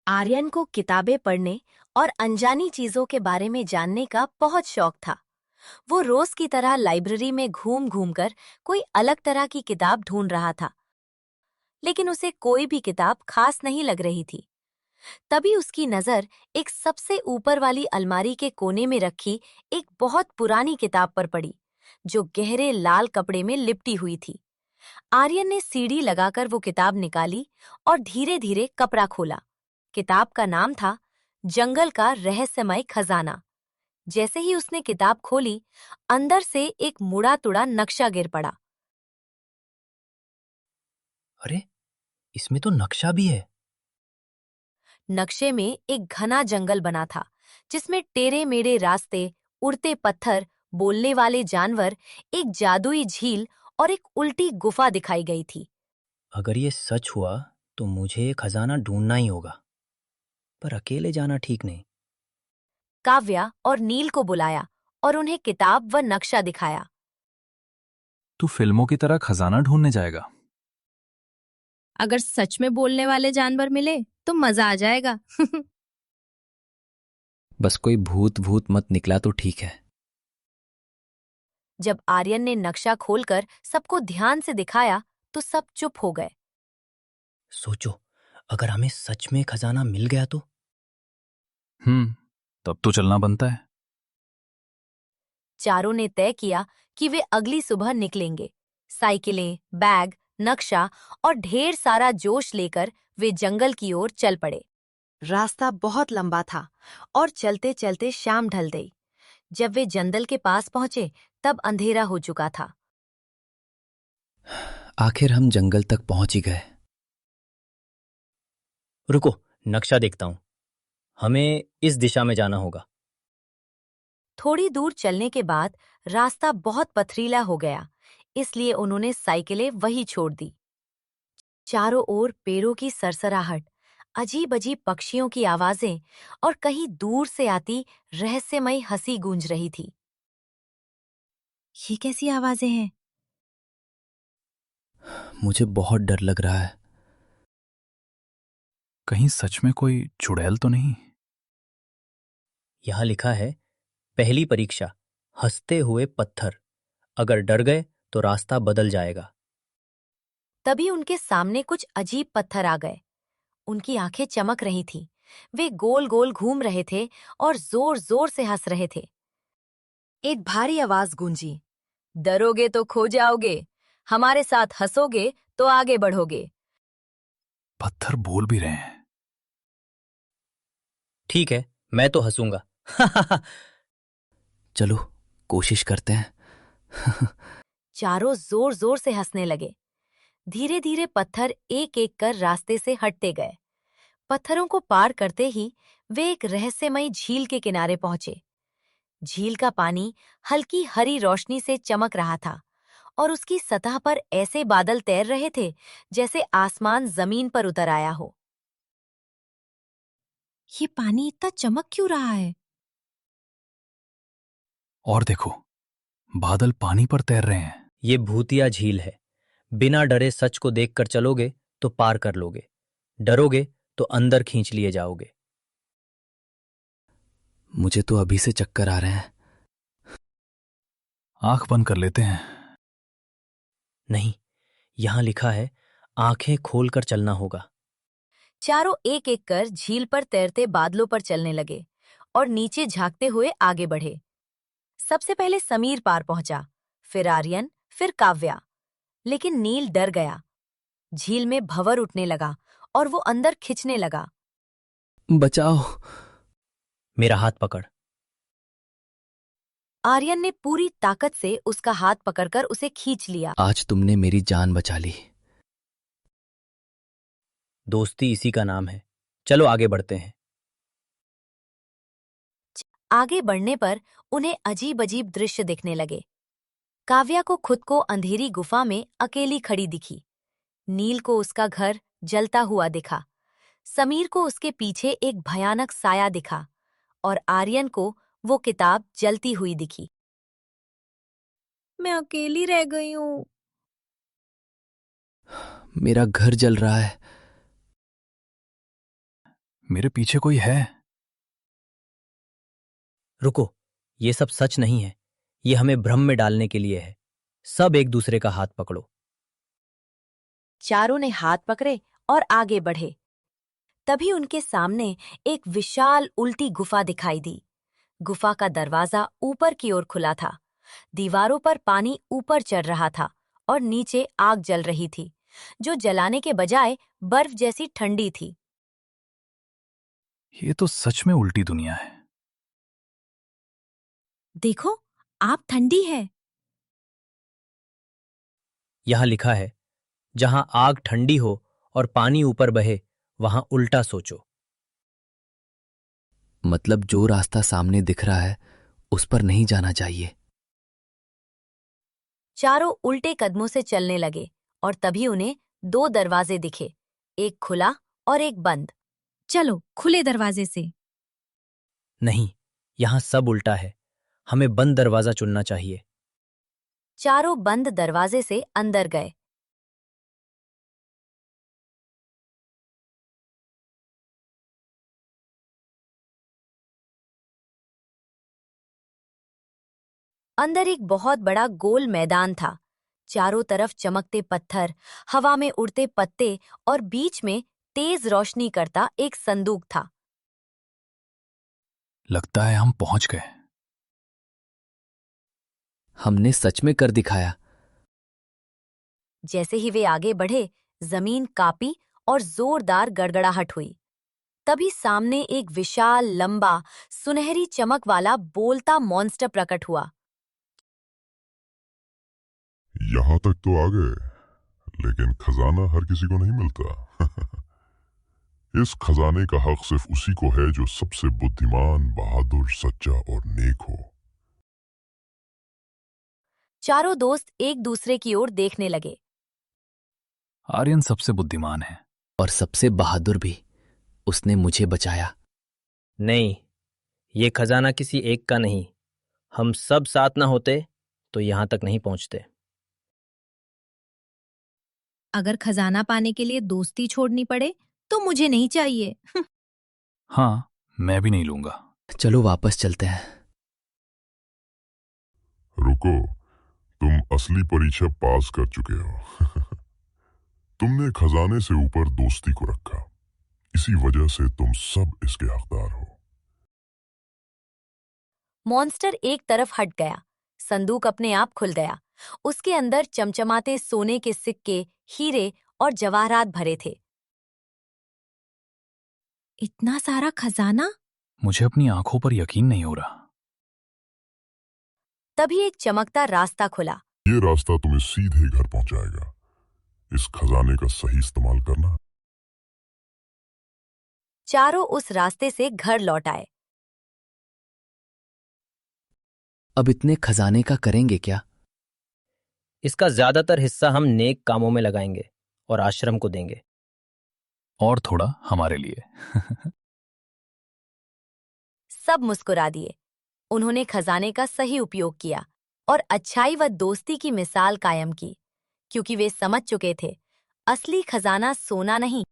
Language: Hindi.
आर्यन को किताबें पढ़ने और अनजानी चीजों के बारे में जानने का बहुत शौक था। वो रोज की तरह लाइब्रेरी में घूम घूम कर कोई अलग तरह की किताब ढूंढ रहा था, लेकिन उसे कोई भी किताब खास नहीं लग रही थी। तभी उसकी नजर एक सबसे ऊपर वाली अलमारी के कोने में रखी एक बहुत पुरानी किताब पर पड़ी, जो गहरे लाल कपड़े में लिपटी हुई थी। आर्यन ने सीढ़ी लगाकर वो किताब निकाली और धीरे धीरे कपड़ा खोला। किताब का नाम था जंगल का रहस्यमय खजाना। जैसे ही उसने किताब खोली, अंदर से एक मुड़ा तुड़ा नक्शा गिर पड़ा। अरे, इसमें तो नक्शा भी है। नक्शे में एक घना जंगल बना था, जिसमें टेढ़े मेढ़े रास्ते, उड़ते पत्थर, बोलने वाले जानवर, एक जादुई झील और एक उल्टी गुफा दिखाई गई थी। अगर ये सच हुआ तो मुझे ये खजाना ढूंढना ही होगा, पर अकेले जाना ठीक नहीं। काव्या और नील को बुलाया और उन्हें किताब व नक्शा दिखाया। तू फिल्मों की तरह खजाना ढूंढने जाएगा? अगर सच में बोलने वाले जानवर मिले तो मजा आ जाएगा। बस कोई भूत भूत मत निकला तो ठीक है। जब आर्यन ने नक्शा खोलकर सबको ध्यान से दिखाया, तो सब चुप हो गए। सोचो, अगर हमें सच में खजाना मिल गया तो? तब तो चलना बनता है। चारों ने तय किया कि वे अगली सुबह निकलेंगे। साइकिलें, बैग, नक्शा और ढेर सारा जोश लेकर वे जंगल की ओर चल पड़े। रास्ता बहुत लंबा था और चलते चलते शाम ढल गई। जब वे जंगल के पास पहुंचे, तब अंधेरा हो चुका था। आखिर हम जंगल तक पहुंच ही गए। रुको, नक्शा देखता हूं। हमें इस दिशा में जाना होगा। थोड़ी दूर चलने के बाद रास्ता बहुत पथरीला हो गया, इसलिए उन्होंने साइकिलें वहीं छोड़ दी। चारों ओर पेड़ों की सरसराहट, अजीब अजीब पक्षियों की आवाजें और कहीं दूर से आती रहस्यमयी हंसी गूंज रही थी। ये कैसी आवाजें हैं? मुझे बहुत डर लग रहा है। कहीं सच में कोई चुड़ैल तो नहीं? यहां लिखा है, पहली परीक्षा, हंसते हुए पत्थर। अगर डर गए तो रास्ता बदल जाएगा। तभी उनके सामने कुछ अजीब पत्थर आ गए। उनकी आंखें चमक रही थीं। वे गोल गोल घूम रहे थे और जोर जोर से हंस रहे थे। एक भारी आवाज गूंजी, डरोगे तो खो जाओगे, हमारे साथ हंसोगे तो आगे बढ़ोगे। पत्थर बोल भी रहे हैं। ठीक है, मैं तो हंसूंगा। चलो, कोशिश करते हैं। चारों जोर जोर से हंसने लगे। धीरे धीरे पत्थर एक एक कर रास्ते से हटते गए। पत्थरों को पार करते ही वे एक रहस्यमयी झील के किनारे पहुंचे। झील का पानी हल्की हरी रोशनी से चमक रहा था और उसकी सतह पर ऐसे बादल तैर रहे थे, जैसे आसमान जमीन पर उतर आया हो। ये पानी इतना चमक क्यों रहा है? और देखो, बादल पानी पर तैर रहे हैं। ये भूतिया झील है। बिना डरे सच को देखकर चलोगे तो पार कर लोगे। डरोगे तो अंदर खींच लिए जाओगे। मुझे तो अभी से चक्कर आ रहे हैं। आंख बंद कर लेते हैं। नहीं, यहां लिखा है, आंखें खोलकर चलना होगा। चारों एक एक कर झील पर तैरते बादलों पर चलने लगे और नीचे झांकते हुए आगे बढ़े। सबसे पहले समीर पार पहुंचा, फिर आर्यन, फिर काव्या। लेकिन नील डर गया। झील में भंवर उठने लगा और वो अंदर खिंचने लगा। बचाओ। मेरा हाथ पकड़। आर्यन ने पूरी ताकत से उसका हाथ पकड़कर उसे खींच लिया। आज तुमने मेरी जान बचा ली। दोस्ती इसी का नाम है। चलो आगे बढ़ते हैं। आगे बढ़ने पर उन्हें अजीब अजीब दृश्य दिखने लगे। काव्या को खुद को अंधेरी गुफा में अकेली खड़ी दिखी। नील को उसका घर जलता हुआ दिखा। समीर को उसके पीछे एक भयानक साया दिखा और आर्यन को वो किताब जलती हुई दिखी। मैं अकेली रह गई हूँ। मेरा घर जल रहा है। मेरे पीछे कोई है। रुको, ये सब सच नहीं है। ये हमें भ्रम में डालने के लिए है। सब एक दूसरे का हाथ पकड़ो। चारों ने हाथ पकड़े और आगे बढ़े। तभी उनके सामने एक विशाल उल्टी गुफा दिखाई दी। गुफा का दरवाजा ऊपर की ओर खुला था। दीवारों पर पानी ऊपर चढ़ रहा था और नीचे आग जल रही थी, जो जलाने के बजाय बर्फ जैसी ठंडी थी। ये तो सच में उल्टी दुनिया है। देखो, आप ठंडी है। यहां लिखा है, जहां आग ठंडी हो और पानी ऊपर बहे, वहां उल्टा सोचो। मतलब जो रास्ता सामने दिख रहा है उस पर नहीं जाना चाहिए। चारों उल्टे कदमों से चलने लगे और तभी उन्हें दो दरवाजे दिखे, एक खुला और एक बंद। चलो खुले दरवाजे से। नहीं, यहां सब उल्टा है। हमें बंद दरवाजा चुनना चाहिए। चारों बंद दरवाजे से अंदर गए। अंदर एक बहुत बड़ा गोल मैदान था। चारों तरफ चमकते पत्थर, हवा में उड़ते पत्ते और बीच में तेज रोशनी करता एक संदूक था। लगता है हम पहुंच गए। हमने सच में कर दिखाया। जैसे ही वे आगे बढ़े, जमीन कांपी और जोरदार गड़गड़ाहट हुई। तभी सामने एक विशाल, लंबा, सुनहरी चमक वाला बोलता मॉन्स्टर प्रकट हुआ। यहां तक तो आ गए, लेकिन खजाना हर किसी को नहीं मिलता। इस खजाने का हक सिर्फ उसी को है जो सबसे बुद्धिमान, बहादुर, सच्चा और नेक हो। चारों दोस्त एक दूसरे की ओर देखने लगे। आर्यन सबसे बुद्धिमान है। और सबसे बहादुर भी। उसने मुझे बचाया। नहीं, ये खजाना किसी एक का नहीं। हम सब साथ ना होते तो यहां तक नहीं पहुंचते। अगर खजाना पाने के लिए दोस्ती छोड़नी पड़े तो मुझे नहीं चाहिए। हाँ, मैं भी नहीं लूंगा। चलो वापस चलते हैं। रुको, तुम असली परीक्षा पास कर चुके हो। तुमने खजाने से ऊपर दोस्ती को रखा। इसी वजह से तुम सब इसके हकदार हो। मॉन्स्टर एक तरफ हट गया। संदूक अपने आप खुल गया। उसके अंदर चमचमाते सोने के सिक्के, हीरे और जवाहरात भरे थे। इतना सारा खजाना? मुझे अपनी आंखों पर यकीन नहीं हो रहा। तभी एक चमकता रास्ता खुला। ये रास्ता तुम्हें सीधे घर पहुंचाएगा। इस खजाने का सही इस्तेमाल करना। चारों उस रास्ते से घर लौट आए। अब इतने खजाने का करेंगे क्या? इसका ज्यादातर हिस्सा हम नेक कामों में लगाएंगे और आश्रम को देंगे। और थोड़ा हमारे लिए। सब मुस्कुरा दिए। उन्होंने खजाने का सही उपयोग किया और अच्छाई व दोस्ती की मिसाल कायम की, क्योंकि वे समझ चुके थे, असली खजाना सोना नहीं